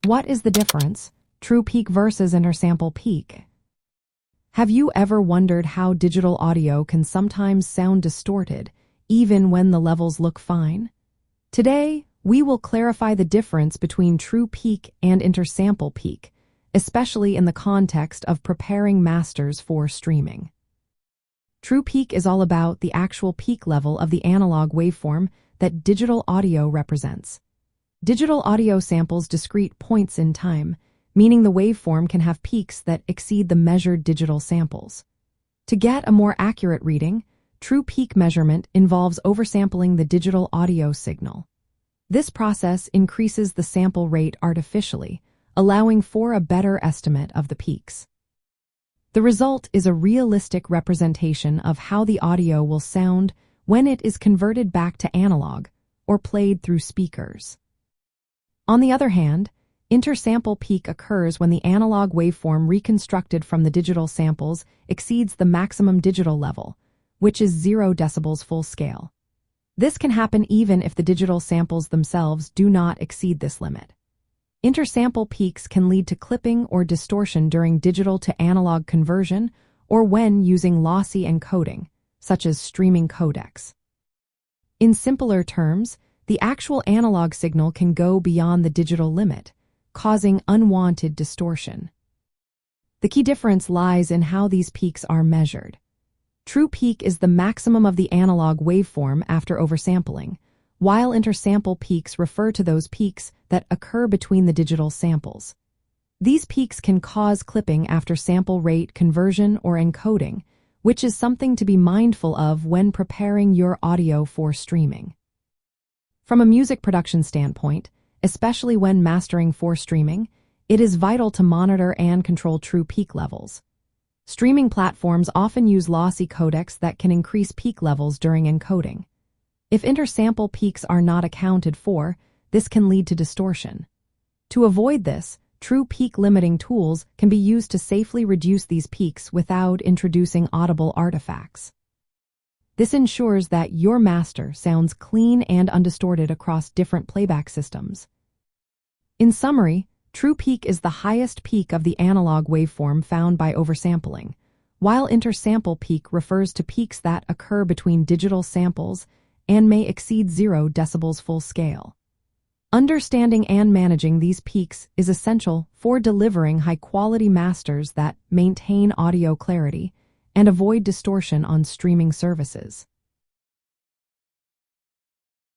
What is the difference? True peak versus intersample peak. Have you ever wondered how digital audio can sometimes sound distorted, even when the levels look fine? Today, we will clarify the difference between true peak and intersample peak, especially in the context of preparing masters for streaming. True peak is all about the actual peak level of the analog waveform that digital audio represents. Digital audio samples discrete points in time, meaning the waveform can have peaks that exceed the measured digital samples. To get a more accurate reading, true peak measurement involves oversampling the digital audio signal. This process increases the sample rate artificially, allowing for a better estimate of the peaks. The result is a realistic representation of how the audio will sound when it is converted back to analog or played through speakers. On the other hand, intersample peak occurs when the analog waveform reconstructed from the digital samples exceeds the maximum digital level, which is 0 decibels full scale. This can happen even if the digital samples themselves do not exceed this limit. Intersample peaks can lead to clipping or distortion during digital to analog conversion or when using lossy encoding, such as streaming codecs. In simpler terms, the actual analog signal can go beyond the digital limit, causing unwanted distortion. The key difference lies in how these peaks are measured. True peak is the maximum of the analog waveform after oversampling, while intersample peaks refer to those peaks that occur between the digital samples. These peaks can cause clipping after sample rate conversion or encoding, which is something to be mindful of when preparing your audio for streaming. From a music production standpoint, especially when mastering for streaming, it is vital to monitor and control true peak levels. Streaming platforms often use lossy codecs that can increase peak levels during encoding. If intersample peaks are not accounted for, this can lead to distortion. To avoid this, true peak limiting tools can be used to safely reduce these peaks without introducing audible artifacts. This ensures that your master sounds clean and undistorted across different playback systems. In summary, true peak is the highest peak of the analog waveform found by oversampling, while intersample peak refers to peaks that occur between digital samples and may exceed 0 decibels full scale. Understanding and managing these peaks is essential for delivering high-quality masters that maintain audio clarity and avoid distortion on streaming services.